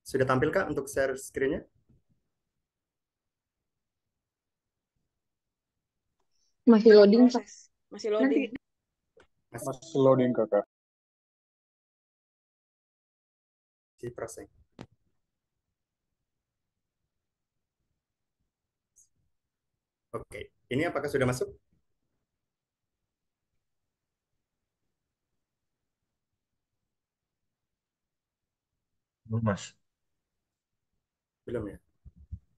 Sudah tampil Kak untuk share screen-nya? Masih loading, Pak. Proses. Masih loading. Masih loading kakak. Di proses. Oke, ini apakah sudah masuk? Belum, Mas. Belum ya?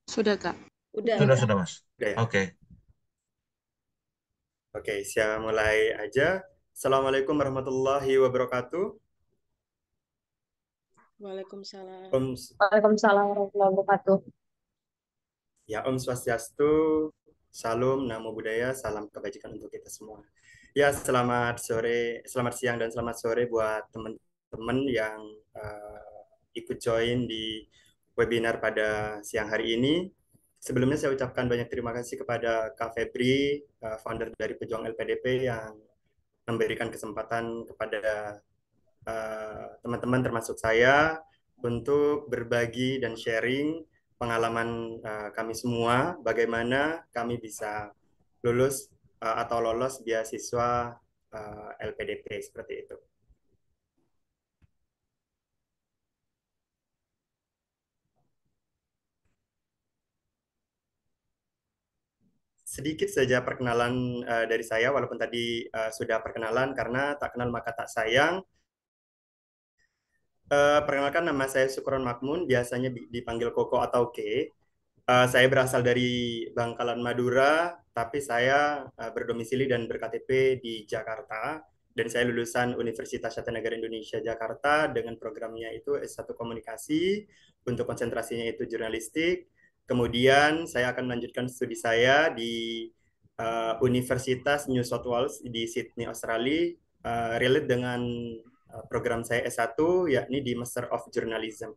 Sudah, Kak. Udah. Sudah, Mas. Udah ya? Oke. Oke, saya mulai aja. Assalamualaikum warahmatullahi wabarakatuh. Waalaikumsalam. Om, Waalaikumsalam warahmatullahi wabarakatuh. ya Om Swastiastu, Salam, Namo Buddhaya, salam kebajikan untuk kita semua. Ya, selamat sore, selamat siang dan selamat sore buat teman-teman yang ikut join di webinar pada siang hari ini. Sebelumnya saya ucapkan banyak terima kasih kepada Kak Febri, founder dari Pejuang LPDP yang memberikan kesempatan kepada teman-teman termasuk saya untuk berbagi dan sharing pengalaman kami semua, bagaimana kami bisa lulus atau lolos beasiswa LPDP seperti itu. Sedikit saja perkenalan dari saya, walaupun tadi sudah perkenalan karena tak kenal maka tak sayang. Perkenalkan, nama saya Sukron Makmun, biasanya dipanggil Koko atau K. Saya berasal dari Bangkalan Madura, tapi saya berdomisili dan ber-KTP di Jakarta. Dan saya lulusan Universitas Jatinegara Indonesia Jakarta dengan programnya itu S1 Komunikasi, untuk konsentrasinya itu jurnalistik. Kemudian saya akan melanjutkan studi saya di Universitas New South Wales di Sydney, Australia, relate dengan program saya S1, yakni di Master of Journalism.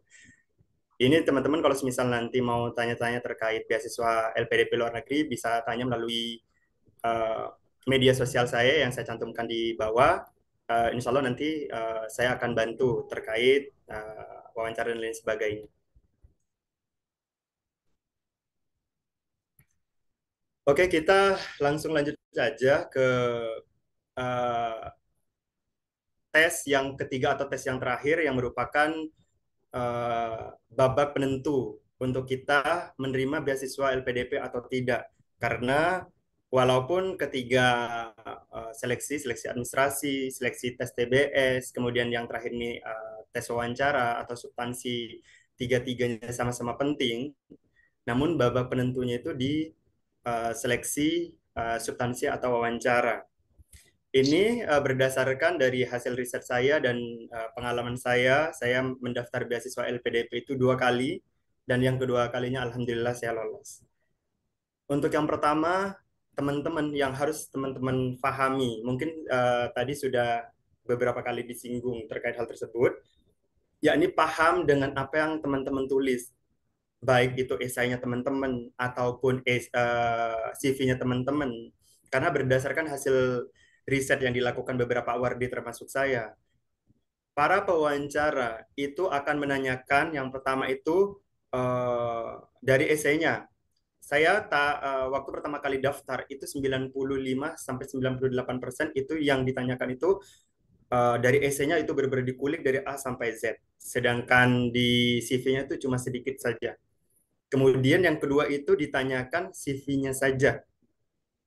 Ini teman-teman kalau misal nanti mau tanya-tanya terkait beasiswa LPDP luar negeri, bisa tanya melalui media sosial saya yang saya cantumkan di bawah. Insya Allah nanti saya akan bantu terkait wawancara dan lain sebagainya. Oke, kita langsung lanjut saja ke tes yang ketiga atau tes yang terakhir yang merupakan babak penentu untuk kita menerima beasiswa LPDP atau tidak. Karena walaupun ketiga seleksi administrasi, seleksi tes TBS, kemudian yang terakhir ini tes wawancara atau substansi, tiga-tiganya sama-sama penting, namun babak penentunya itu di seleksi substansi atau wawancara. Ini berdasarkan dari hasil riset saya dan pengalaman saya mendaftar beasiswa LPDP itu 2 kali, dan yang kedua kalinya alhamdulillah saya lolos. Untuk yang pertama, teman-teman yang harus teman-teman pahami, mungkin tadi sudah beberapa kali disinggung terkait hal tersebut, yakni paham dengan apa yang teman-teman tulis, baik itu esainya teman-teman ataupun CV-nya teman-teman, karena berdasarkan hasil riset yang dilakukan beberapa awardee termasuk saya, para pewawancara itu akan menanyakan yang pertama itu dari esainya. Saya waktu pertama kali daftar itu 95-98% itu yang ditanyakan itu dari esainya itu benar-benar dikulik dari A sampai Z. Sedangkan di CV-nya itu cuma sedikit saja. Kemudian yang kedua itu ditanyakan CV-nya saja.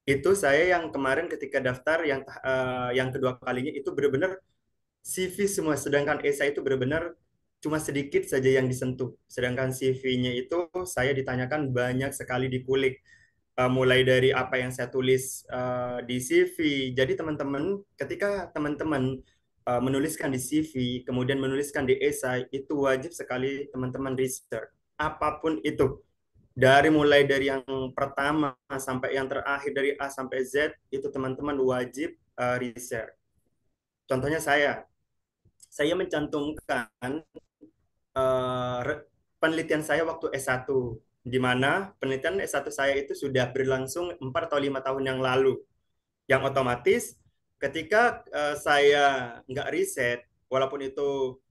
Itu saya yang kemarin ketika daftar yang kedua kalinya itu benar-benar CV semua, sedangkan esai itu benar-benar cuma sedikit saja yang disentuh. Sedangkan CV-nya itu saya ditanyakan banyak sekali dikulik. Mulai dari apa yang saya tulis di CV. Jadi teman-teman, ketika teman-teman menuliskan di CV, kemudian menuliskan di esai, itu wajib sekali teman-teman research. Apapun itu. Mulai dari yang pertama sampai yang terakhir, dari A sampai Z, itu teman-teman wajib research. Contohnya saya mencantumkan penelitian saya waktu S1, di mana penelitian S1 saya itu sudah berlangsung 4 atau 5 tahun yang lalu. Yang otomatis ketika saya nggak riset, walaupun itu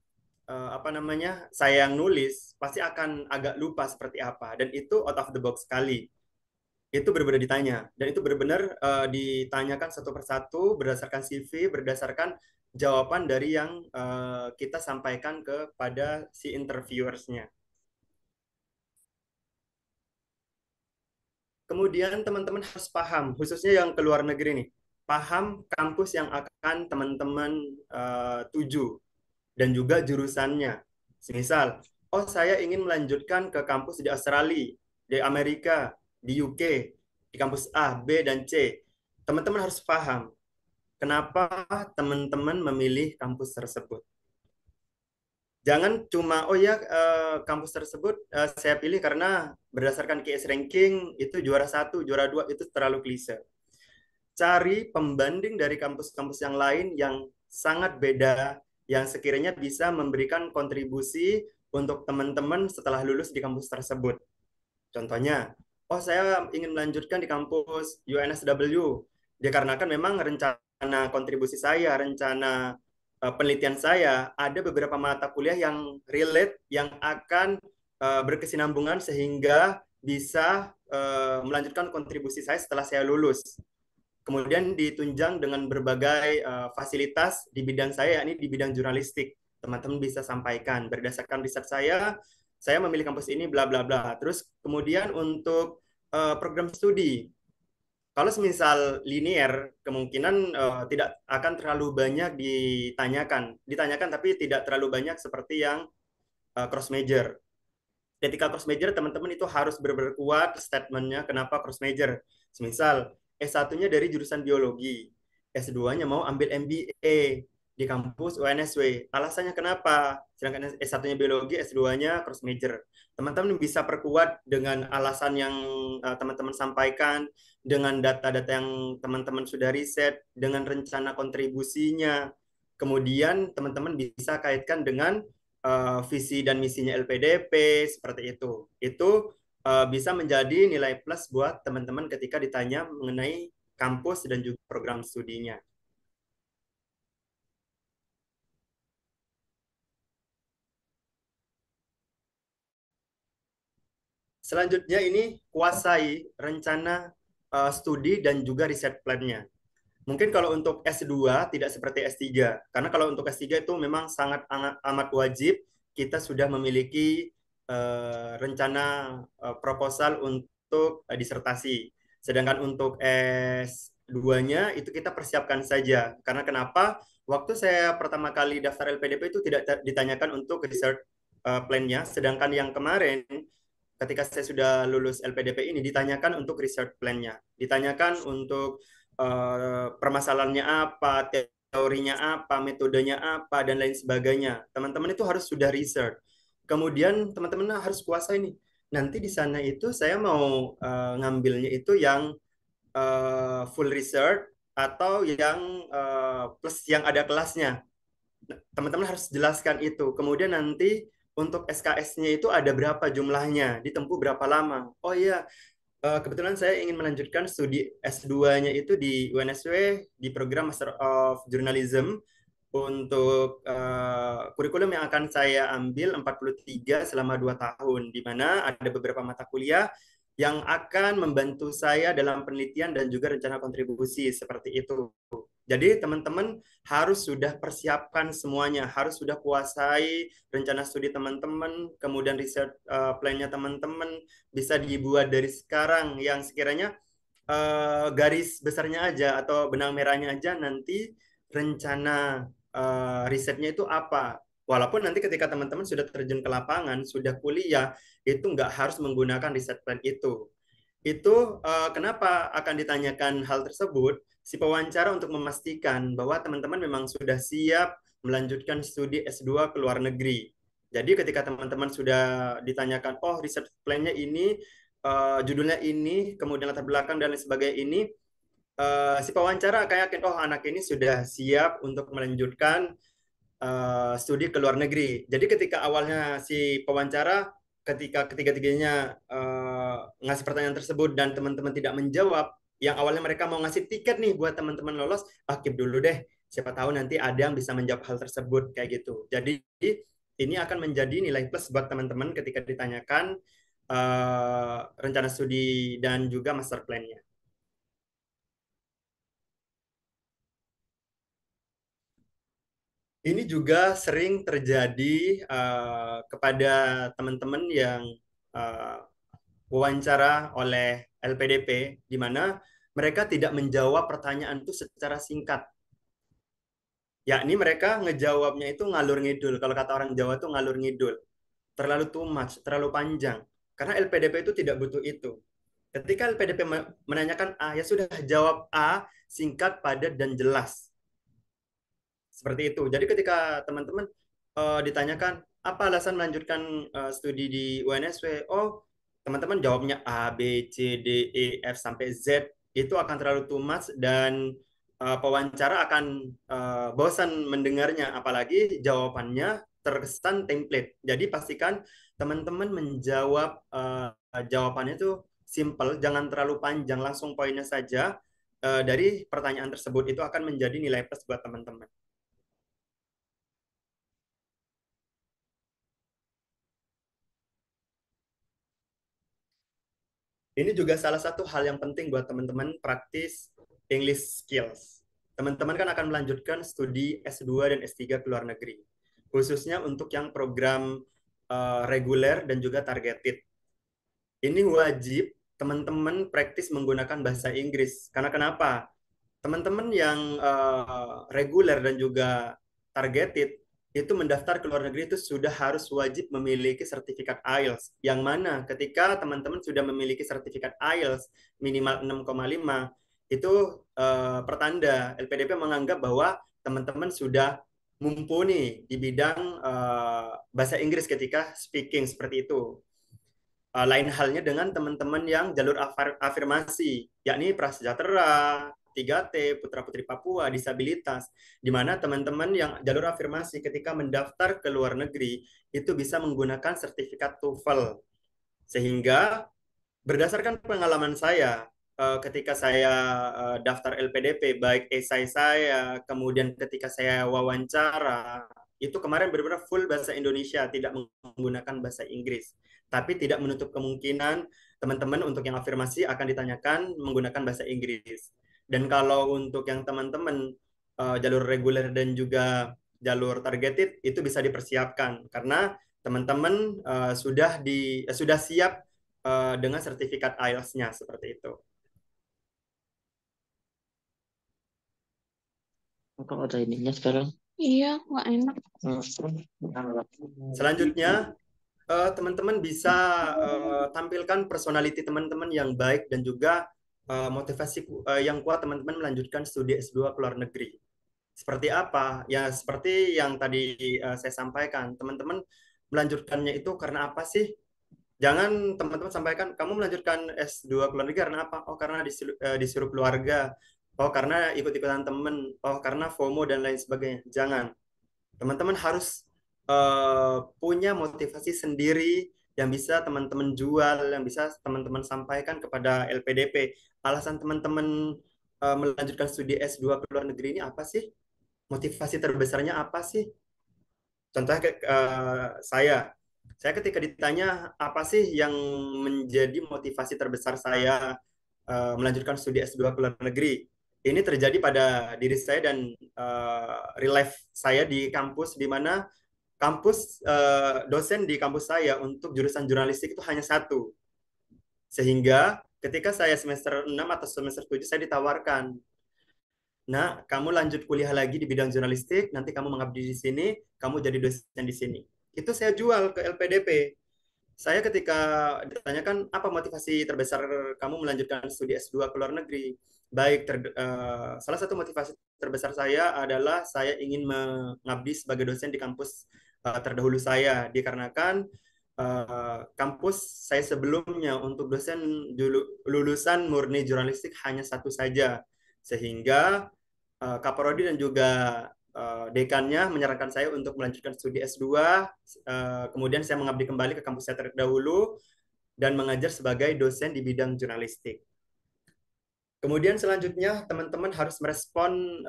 apa namanya, saya yang nulis, pasti akan agak lupa seperti apa. Dan itu out of the box sekali. Itu benar-benar ditanya. Dan itu benar-benar ditanyakan satu persatu berdasarkan CV, berdasarkan jawaban dari yang kita sampaikan kepada si interviewersnya. Kemudian teman-teman harus paham, khususnya yang ke luar negeri nih, paham kampus yang akan teman-teman tuju dan juga jurusannya. Misal, oh saya ingin melanjutkan ke kampus di Australia, di Amerika, di UK, di kampus A, B, dan C. Teman-teman harus paham kenapa teman-teman memilih kampus tersebut. Jangan cuma, oh ya kampus tersebut saya pilih karena berdasarkan QS ranking itu juara 1, juara 2, itu terlalu klise. Cari pembanding dari kampus-kampus yang lain yang sangat beda, yang sekiranya bisa memberikan kontribusi untuk teman-teman setelah lulus di kampus tersebut. Contohnya, oh saya ingin melanjutkan di kampus UNSW, dikarenakan memang rencana kontribusi saya, rencana penelitian saya, ada beberapa mata kuliah yang relate, yang akan berkesinambungan sehingga bisa melanjutkan kontribusi saya setelah saya lulus. Kemudian ditunjang dengan berbagai fasilitas di bidang saya, yakni di bidang jurnalistik. Teman-teman bisa sampaikan, berdasarkan riset saya memilih kampus ini, bla bla bla. Terus kemudian untuk program studi, kalau semisal linear, kemungkinan tidak akan terlalu banyak ditanyakan tapi tidak terlalu banyak seperti yang cross major. Ketika cross major, teman-teman itu harus benar-benar kuat statementnya kenapa cross major. Semisal S1-nya dari jurusan biologi, S2-nya mau ambil MBA di kampus UNSW. Alasannya kenapa? Sedangkan S1-nya biologi, S2-nya cross major. Teman-teman bisa perkuat dengan alasan yang teman-teman sampaikan, dengan data-data yang teman-teman sudah riset, dengan rencana kontribusinya. Kemudian teman-teman bisa kaitkan dengan visi dan misinya LPDP, seperti itu. Itu bisa menjadi nilai plus buat teman-teman ketika ditanya mengenai kampus dan juga program studinya. Selanjutnya ini kuasai rencana studi dan juga riset plan-nya. Mungkin kalau untuk S2 tidak seperti S3, karena kalau untuk S3 itu memang sangat amat wajib kita sudah memiliki rencana proposal untuk disertasi. Sedangkan untuk S2-nya itu kita persiapkan saja. Karena kenapa? Waktu saya pertama kali daftar LPDP itu tidak ditanyakan untuk research plan-nya, sedangkan yang kemarin ketika saya sudah lulus LPDP ini ditanyakan untuk research plan-nya, ditanyakan untuk permasalahannya apa, teorinya apa, metodenya apa, dan lain sebagainya. Teman-teman itu harus sudah research. Kemudian teman-teman harus kuasai nih. Nanti di sana itu saya mau ngambilnya itu yang full research atau yang plus yang ada kelasnya. Teman-teman harus jelaskan itu. Kemudian nanti untuk SKS-nya itu ada berapa jumlahnya, ditempuh berapa lama. Oh iya, kebetulan saya ingin melanjutkan studi S2-nya itu di UNSW di program Master of Journalism untuk kurikulum yang akan saya ambil 43 selama 2 tahun, di mana ada beberapa mata kuliah yang akan membantu saya dalam penelitian dan juga rencana kontribusi seperti itu. Jadi teman-teman harus sudah persiapkan semuanya, harus sudah kuasai rencana studi teman-teman, kemudian research plan-nya teman-teman bisa dibuat dari sekarang, yang sekiranya garis besarnya aja atau benang merahnya aja nanti rencana risetnya itu apa. Walaupun nanti ketika teman-teman sudah terjun ke lapangan, sudah kuliah, itu nggak harus menggunakan riset plan itu. Itu kenapa akan ditanyakan hal tersebut? Si pewawancara untuk memastikan bahwa teman-teman memang sudah siap melanjutkan studi S2 ke luar negeri. Jadi ketika teman-teman sudah ditanyakan, oh research plan-nya ini, judulnya ini, kemudian latar belakang dan lain sebagainya ini, si pewawancara akan yakin, oh anak ini sudah siap untuk melanjutkan studi ke luar negeri. Jadi ketika awalnya si pewawancara, ketika ketiga-tiganya ngasih pertanyaan tersebut dan teman-teman tidak menjawab, yang awalnya mereka mau ngasih tiket nih buat teman-teman lolos, keep dulu deh, siapa tahu nanti ada yang bisa menjawab hal tersebut, kayak gitu. Jadi Ini akan menjadi nilai plus buat teman-teman ketika ditanyakan rencana studi dan juga master plan-nya. Ini juga sering terjadi kepada teman-teman yang wawancara oleh LPDP, di mana mereka tidak menjawab pertanyaan itu secara singkat. Yakni mereka ngejawabnya itu ngalur ngidul. Kalau kata orang Jawa itu ngalur ngidul. Terlalu too much, terlalu panjang. Karena LPDP itu tidak butuh itu. Ketika LPDP menanyakan A, ya sudah jawab A, singkat, padat, dan jelas. Seperti itu. Jadi ketika teman-teman ditanyakan apa alasan melanjutkan studi di UNSW, oh teman-teman jawabnya A, B, C, D, E, F sampai Z, itu akan terlalu too much dan pewawancara akan bosan mendengarnya, apalagi jawabannya terkesan template. Jadi pastikan teman-teman menjawab jawabannya itu simple, jangan terlalu panjang, langsung poinnya saja dari pertanyaan tersebut. Itu akan menjadi nilai plus buat teman-teman. Ini juga salah satu hal yang penting buat teman-teman praktis English skills. Teman-teman kan akan melanjutkan studi S2 dan S3 ke luar negeri. Khususnya untuk yang program reguler dan juga targeted. Ini wajib teman-teman praktis menggunakan bahasa Inggris. Karena kenapa? Teman-teman yang reguler dan juga targeted itu mendaftar ke luar negeri itu sudah harus wajib memiliki sertifikat IELTS. Yang mana ketika teman-teman sudah memiliki sertifikat IELTS minimal 6,5, itu pertanda LPDP menganggap bahwa teman-teman sudah mumpuni di bidang bahasa Inggris ketika speaking seperti itu. Lain halnya dengan teman-teman yang jalur afirmasi, yakni prasejahtera, 3T, Putra-Putri Papua, disabilitas, di mana teman-teman yang jalur afirmasi ketika mendaftar ke luar negeri itu bisa menggunakan sertifikat TOEFL. Sehingga berdasarkan pengalaman saya, ketika saya daftar LPDP, baik esai saya, kemudian ketika saya wawancara, itu kemarin benar-benar full bahasa Indonesia, tidak menggunakan bahasa Inggris. Tapi tidak menutup kemungkinan teman-teman untuk yang afirmasi akan ditanyakan menggunakan bahasa Inggris. Dan kalau untuk yang teman-teman jalur reguler dan juga jalur targeted itu bisa dipersiapkan karena teman-teman sudah siap dengan sertifikat IELTS-nya seperti itu. Kok ada ininya sekarang? Iya, nggak enak. Selanjutnya, teman-teman bisa tampilkan personality teman-teman yang baik dan juga motivasi yang kuat teman-teman melanjutkan studi S2 ke luar negeri. Seperti apa? Ya, seperti yang tadi saya sampaikan. Teman-teman melanjutkannya itu karena apa sih? Jangan teman-teman sampaikan, kamu melanjutkan S2 ke luar negeri karena apa? Oh, karena disuruh keluarga. Oh, karena ikut-ikutan teman. Oh, karena FOMO dan lain sebagainya. Jangan. Teman-teman harus punya motivasi sendiri yang bisa teman-teman jual, yang bisa teman-teman sampaikan kepada LPDP. Alasan teman-teman melanjutkan studi S2 ke luar negeri ini apa sih? Motivasi terbesarnya apa sih? Contohnya saya ketika ditanya apa sih yang menjadi motivasi terbesar saya melanjutkan studi S2 ke luar negeri, ini terjadi pada diri saya dan real life saya di kampus, di mana kampus dosen di kampus saya untuk jurusan jurnalistik itu hanya satu. Sehingga ketika saya semester 6 atau semester 7 saya ditawarkan, nah, kamu lanjut kuliah lagi di bidang jurnalistik, nanti kamu mengabdi di sini, kamu jadi dosen di sini. Itu saya jual ke LPDP. Saya ketika ditanyakan apa motivasi terbesar kamu melanjutkan studi S2 ke luar negeri, baik salah satu motivasi terbesar saya adalah saya ingin mengabdi sebagai dosen di kampus terdahulu saya, dikarenakan kampus saya sebelumnya untuk dosen lulusan murni jurnalistik hanya satu saja, sehingga Kaprodi dan juga dekannya menyarankan saya untuk melanjutkan studi S2. Kemudian saya mengabdi kembali ke kampus saya terdahulu dan mengajar sebagai dosen di bidang jurnalistik. Kemudian selanjutnya teman-teman harus merespon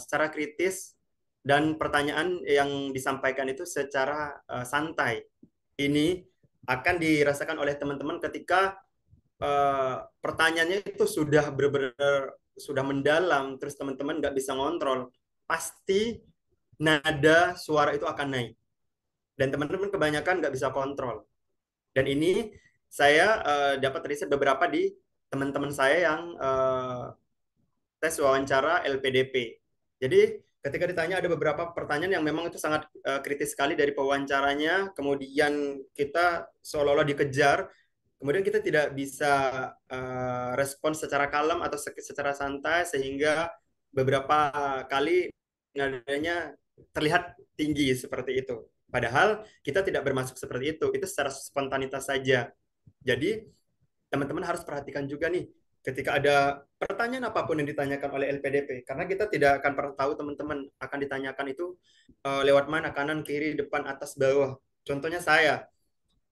secara kritis dan pertanyaan yang disampaikan itu secara santai. Ini akan dirasakan oleh teman-teman ketika pertanyaannya itu sudah benar-benar sudah mendalam, terus teman-teman nggak bisa ngontrol, pasti nada suara itu akan naik. Dan teman-teman kebanyakan nggak bisa kontrol. Dan ini saya dapat riset beberapa di teman-teman saya yang tes wawancara LPDP. Jadi ketika ditanya ada beberapa pertanyaan yang memang itu sangat kritis sekali dari pewawancaranya, kemudian kita seolah-olah dikejar, kemudian kita tidak bisa respon secara kalem atau secara santai sehingga beberapa kali nadanya terlihat tinggi seperti itu. Padahal kita tidak bermaksud seperti itu secara spontanitas saja. Jadi teman-teman harus perhatikan juga nih ketika ada pertanyaan apapun yang ditanyakan oleh LPDP, karena kita tidak akan pernah tahu teman-teman akan ditanyakan itu lewat mana, kanan, kiri, depan, atas, bawah. Contohnya saya,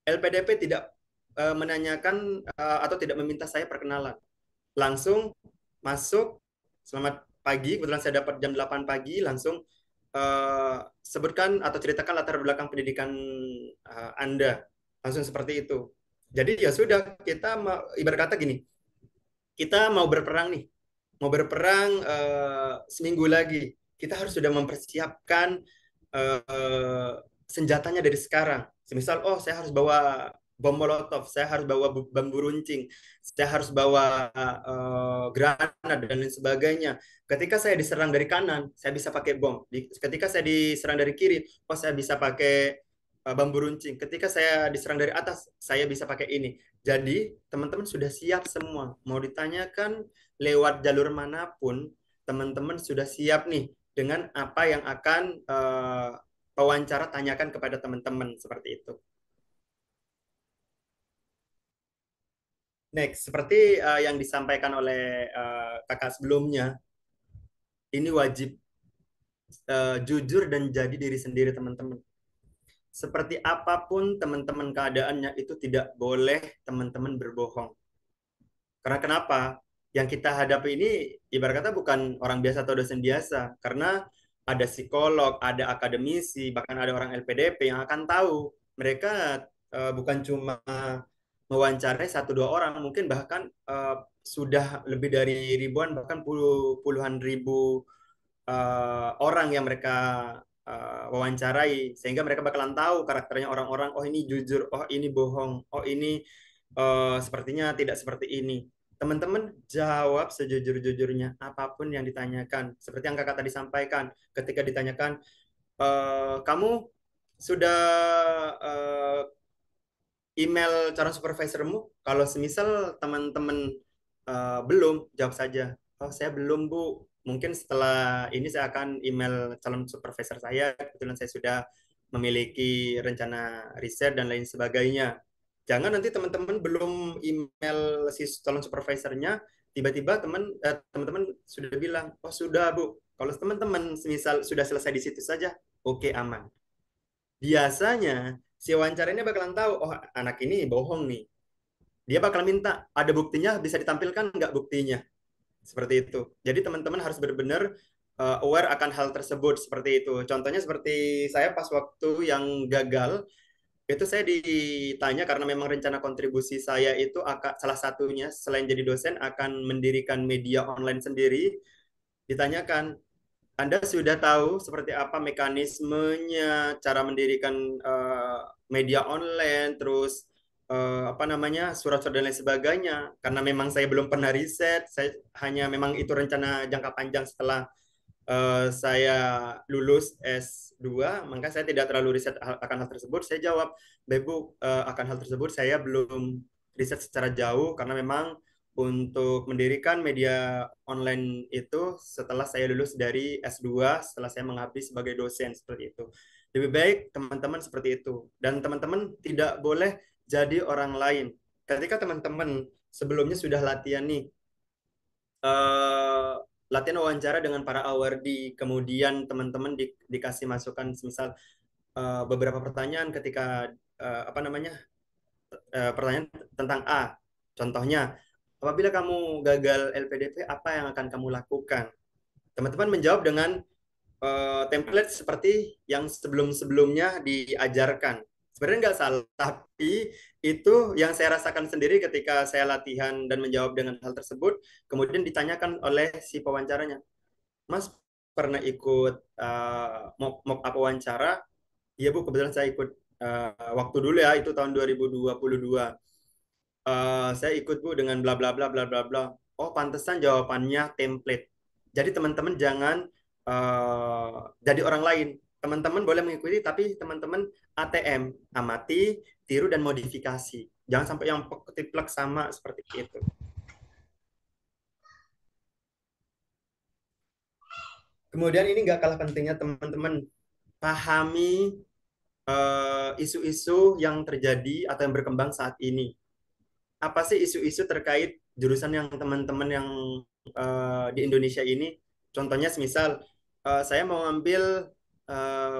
LPDP tidak menanyakan atau tidak meminta saya perkenalan. Langsung masuk, selamat pagi, kebetulan saya dapat jam 8 pagi, langsung sebutkan atau ceritakan latar belakang pendidikan Anda. Langsung seperti itu. Jadi ya sudah, kita ibarat kata gini, kita mau berperang nih, mau berperang seminggu lagi, kita harus sudah mempersiapkan senjatanya dari sekarang. Semisal, oh saya harus bawa bom molotov, saya harus bawa bambu runcing, saya harus bawa granat dan lain sebagainya. Ketika saya diserang dari kanan, saya bisa pakai bom. Ketika saya diserang dari kiri, oh saya bisa pakai bambu runcing. Ketika saya diserang dari atas, saya bisa pakai ini. Jadi, teman-teman sudah siap semua. Mau ditanyakan lewat jalur manapun, teman-teman sudah siap nih dengan apa yang akan pewawancara tanyakan kepada teman-teman seperti itu. Next, seperti yang disampaikan oleh kakak sebelumnya, ini wajib jujur dan jadi diri sendiri teman-teman. Seperti apapun teman-teman keadaannya, itu tidak boleh teman-teman berbohong. Karena kenapa? Yang kita hadapi ini ibarat kata bukan orang biasa atau dosen biasa. Karena ada psikolog, ada akademisi, bahkan ada orang LPDP yang akan tahu. Mereka bukan cuma mewawancarai satu dua orang, mungkin bahkan sudah lebih dari ribuan, bahkan puluhan ribu orang yang mereka wawancarai, sehingga mereka bakalan tahu karakternya orang-orang. Oh ini jujur, oh ini bohong, oh ini sepertinya tidak seperti ini. Teman-teman jawab sejujur-jujurnya apapun yang ditanyakan. Seperti yang kakak tadi sampaikan, ketika ditanyakan, kamu sudah email calon supervisormu? Kalau semisal teman-teman belum, jawab saja, oh saya belum Bu. Mungkin setelah ini saya akan email calon supervisor saya. Kebetulan saya sudah memiliki rencana riset dan lain sebagainya. Jangan nanti teman-teman belum email si calon supervisornya, tiba-tiba teman-teman sudah bilang, oh sudah Bu. Kalau teman-teman misal sudah selesai di situ saja, oke aman. Biasanya si wawancaranya bakalan tahu, oh anak ini bohong nih. Dia bakal minta, ada buktinya, bisa ditampilkan nggak buktinya? Seperti itu. Jadi teman-teman harus benar-benar aware akan hal tersebut seperti itu. Contohnya seperti saya pas waktu yang gagal, itu saya ditanya karena memang rencana kontribusi saya itu akan salah satunya selain jadi dosen akan mendirikan media online sendiri. Ditanyakan, Anda sudah tahu seperti apa mekanismenya, cara mendirikan media online, terus apa namanya surat-surat dan lain sebagainya. Karena memang saya belum pernah riset, saya hanya memang itu rencana jangka panjang setelah saya lulus S2, maka saya tidak terlalu riset akan hal tersebut. Saya jawab, Bu, akan hal tersebut saya belum riset secara jauh karena memang untuk mendirikan media online itu setelah saya lulus dari S2, setelah saya mengabdi sebagai dosen seperti itu. Lebih baik teman-teman seperti itu. Dan teman-teman tidak boleh jadi orang lain. Ketika teman-teman sebelumnya sudah latihan nih, latihan wawancara dengan para awardi, kemudian teman-teman dikasih masukan misal beberapa pertanyaan ketika apa namanya pertanyaan tentang A. Contohnya, apabila kamu gagal LPDP, apa yang akan kamu lakukan? Teman-teman menjawab dengan template seperti yang sebelum-sebelumnya diajarkan. Sebenarnya nggak salah, tapi itu yang saya rasakan sendiri ketika saya latihan dan menjawab dengan hal tersebut, kemudian ditanyakan oleh si pewawancaranya, Mas pernah ikut mock up wawancara? Iya Bu, kebetulan saya ikut waktu dulu ya, itu tahun 2022. Saya ikut Bu dengan bla bla bla bla bla bla. Oh, pantesan jawabannya template. Jadi teman-teman jangan jadi orang lain. Teman-teman boleh mengikuti, tapi teman-teman ATM, amati, tiru dan modifikasi. Jangan sampai yang tiplek sama seperti itu. Kemudian ini nggak kalah pentingnya teman-teman pahami isu-isu yang terjadi atau yang berkembang saat ini. Apa sih isu-isu terkait jurusan yang teman-teman yang di Indonesia ini? Contohnya semisal saya mau ambil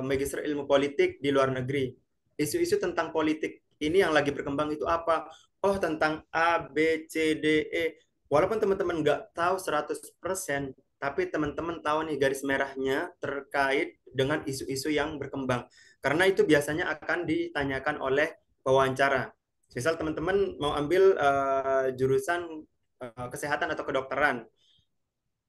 magister ilmu politik di luar negeri. Isu-isu tentang politik ini yang lagi berkembang itu apa? Oh, tentang A, B, C, D, E. Walaupun teman-teman nggak tahu 100%, tapi teman-teman tahu nih garis merahnya terkait dengan isu-isu yang berkembang. Karena itu biasanya akan ditanyakan oleh pewawancara. Misal teman-teman mau ambil jurusan kesehatan atau kedokteran,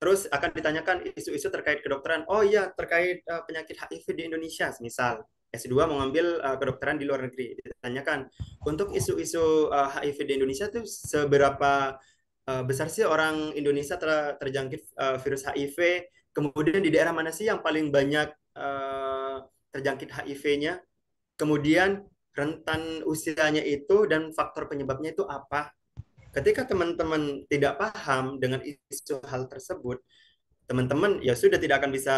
terus akan ditanyakan isu-isu terkait kedokteran. Oh iya, terkait penyakit HIV di Indonesia, misal. S2 mau ngambil kedokteran di luar negeri. Ditanyakan, untuk isu-isu HIV di Indonesia itu seberapa besar sih orang Indonesia terjangkit virus HIV? Kemudian di daerah mana sih yang paling banyak terjangkit HIV-nya? Kemudian rentan usianya itu dan faktor penyebabnya itu apa? Ketika teman-teman tidak paham dengan isu hal tersebut, teman-teman ya sudah tidak akan bisa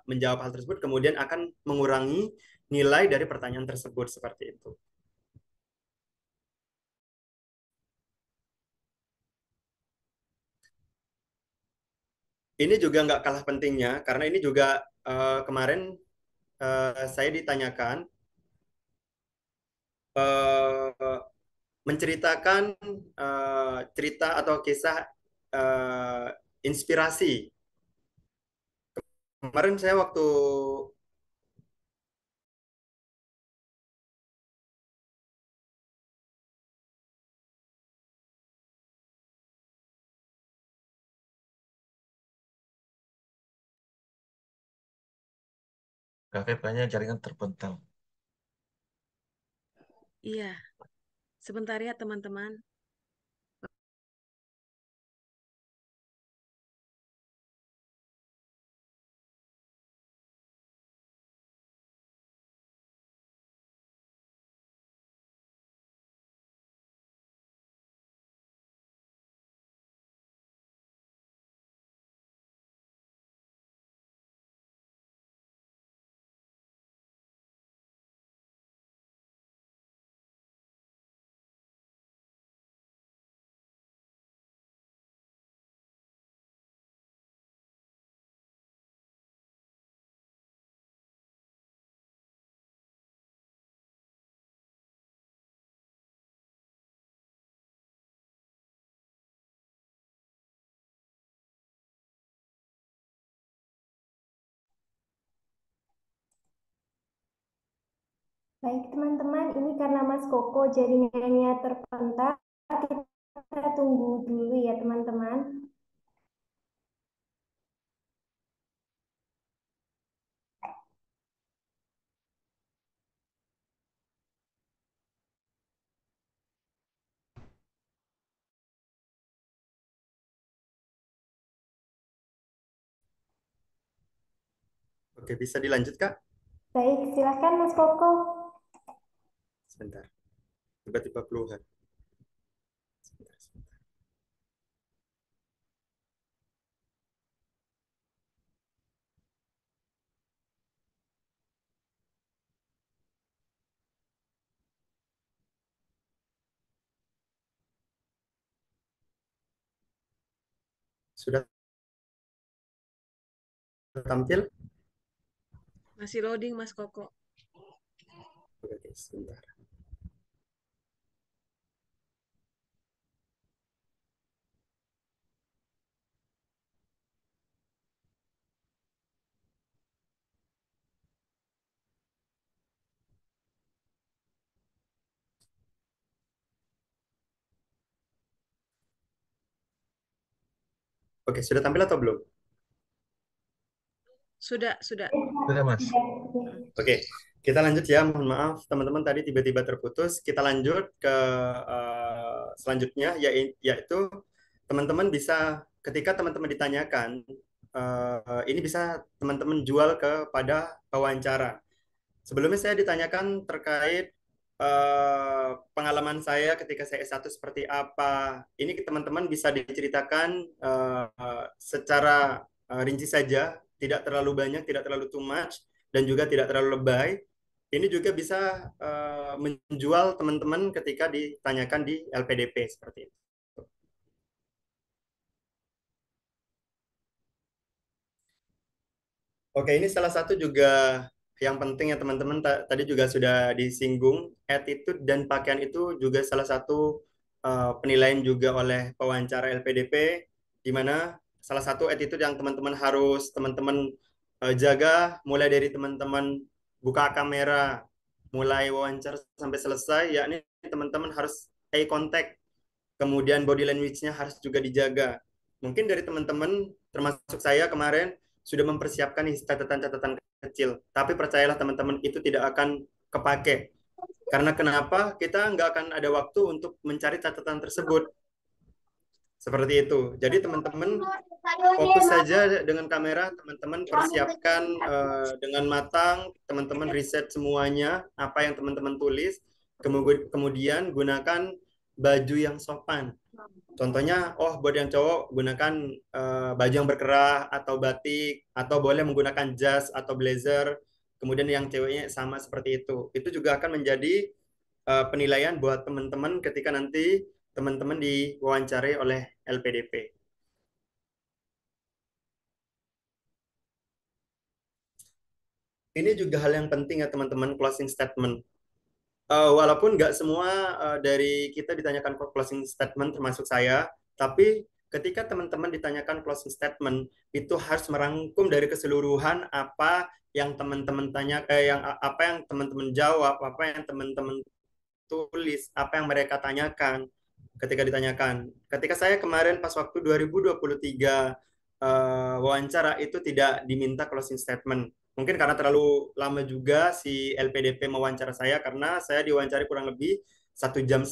menjawab hal tersebut, kemudian akan mengurangi nilai dari pertanyaan tersebut seperti itu. Ini juga nggak kalah pentingnya, karena ini juga kemarin saya ditanyakan menceritakan cerita atau kisah inspirasi. Kemarin saya waktu Kakak kayaknya jaringan terpental. Iya, sebentar ya teman-teman. Baik teman-teman, ini karena Mas Koko jaringannya terpental, kita tunggu dulu ya teman-teman. oke, bisa dilanjut Kak? Baik, silakan Mas Koko. Sebentar. Tiba-tiba keluar. Sebentar, sebentar. Sudah tampil? Masih loading, Mas Koko. Oke, sebentar. Oke, sudah tampil atau belum? Sudah, sudah. Sudah, Mas. Oke, kita lanjut ya. Mohon maaf teman-teman tadi tiba-tiba terputus. Kita lanjut ke selanjutnya, yaitu teman-teman bisa ketika teman-teman ditanyakan, ini bisa teman-teman jual kepada pewawancara. Sebelumnya saya ditanyakan terkait pengalaman saya ketika saya S1 seperti apa. Ini teman-teman bisa diceritakan secara rinci saja, tidak terlalu banyak, tidak terlalu too much, dan juga tidak terlalu lebay. Ini juga bisa menjual teman-teman ketika ditanyakan di LPDP seperti itu. Oke, ini salah satu juga yang penting ya teman-teman. Tadi juga sudah disinggung, attitude dan pakaian itu juga salah satu penilaian juga oleh pewawancara LPDP, di mana salah satu attitude yang teman-teman harus teman-teman jaga mulai dari teman-teman buka kamera, mulai wawancara sampai selesai, yakni teman-teman harus eye contact, kemudian body language-nya harus juga dijaga. Mungkin dari teman-teman, termasuk saya kemarin, sudah mempersiapkan nih catatan-catatan kecil. Tapi percayalah teman-teman, itu tidak akan kepake. Karena kenapa? Kita nggak akan ada waktu untuk mencari catatan tersebut. Seperti itu. Jadi teman-teman fokus saja dengan kamera, teman-teman persiapkan dengan matang, teman-teman riset semuanya, apa yang teman-teman tulis, kemudian gunakan baju yang sopan. Contohnya, buat yang cowok gunakan baju yang berkerah atau batik, atau boleh menggunakan jas atau blazer. Kemudian yang ceweknya sama seperti itu. Itu juga akan menjadi penilaian buat teman-teman ketika nanti teman-teman diwawancarai oleh LPDP. Ini juga hal yang penting ya teman-teman, closing statement. Walaupun nggak semua dari kita ditanyakan closing statement termasuk saya, tapi ketika teman-teman ditanyakan closing statement itu harus merangkum dari keseluruhan apa yang teman-teman apa yang teman-teman jawab, apa yang teman-teman tulis, apa yang mereka tanyakan ketika ditanyakan. Ketika saya kemarin pas waktu 2023 wawancara itu tidak diminta closing statement. Mungkin karena terlalu lama juga si LPDP mewawancara saya, karena saya diwawancari kurang lebih 1,5 jam,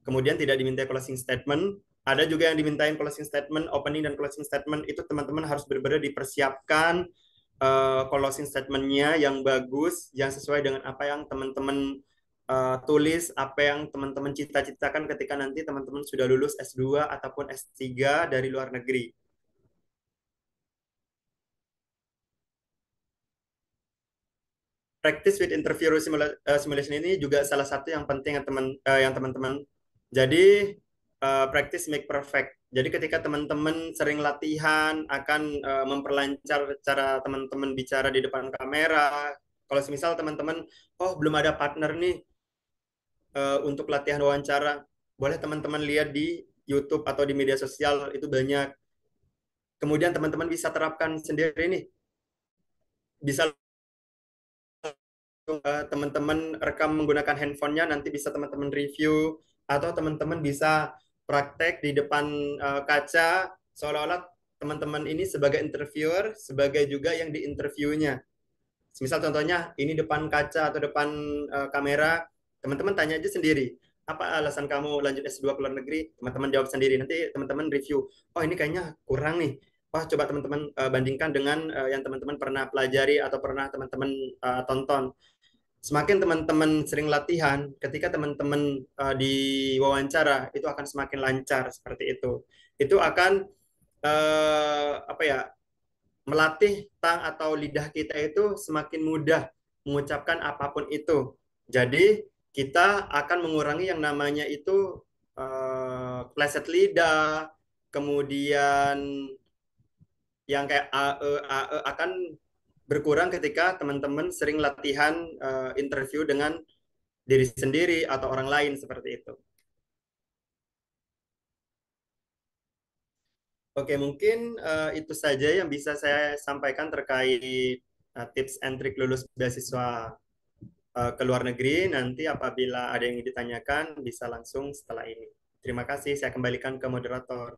kemudian tidak diminta closing statement. Ada juga yang dimintain closing statement, opening dan closing statement, itu teman-teman harus benar-benar dipersiapkan closing statement-nya yang bagus, yang sesuai dengan apa yang teman-teman tulis, apa yang teman-teman cita-citakan ketika nanti teman-teman sudah lulus S2 ataupun S3 dari luar negeri. Practice with interview simulation ini juga salah satu yang penting yang teman-teman. Jadi practice make perfect. Jadi ketika teman-teman sering latihan akan memperlancar cara teman-teman bicara di depan kamera. Kalau misal teman-teman belum ada partner nih untuk latihan wawancara, boleh teman-teman lihat di YouTube atau di media sosial, itu banyak. Kemudian teman-teman bisa terapkan sendiri nih. Bisa teman-teman rekam menggunakan handphonenya, nanti bisa teman-teman review, atau teman-teman bisa praktek di depan kaca, seolah-olah teman-teman ini sebagai interviewer, sebagai juga yang diinterviewnya. Misal contohnya, ini depan kaca atau depan kamera, teman-teman tanya aja sendiri, apa alasan kamu lanjut S2 ke luar negeri? Teman-teman jawab sendiri, nanti teman-teman review, ini kayaknya kurang nih. Coba teman-teman bandingkan dengan yang teman-teman pernah pelajari atau pernah teman-teman tonton. Semakin teman-teman sering latihan, ketika teman-teman diwawancara itu akan semakin lancar seperti itu. Itu akan melatih tang atau lidah kita itu semakin mudah mengucapkan apapun itu. Jadi kita akan mengurangi yang namanya itu pleset lidah, kemudian yang kayak akan berkurang ketika teman-teman sering latihan interview dengan diri sendiri atau orang lain seperti itu. Oke, mungkin itu saja yang bisa saya sampaikan terkait tips and trik lulus beasiswa ke luar negeri. Nanti apabila ada yang ditanyakan bisa langsung setelah ini. Terima kasih, saya kembalikan ke moderator.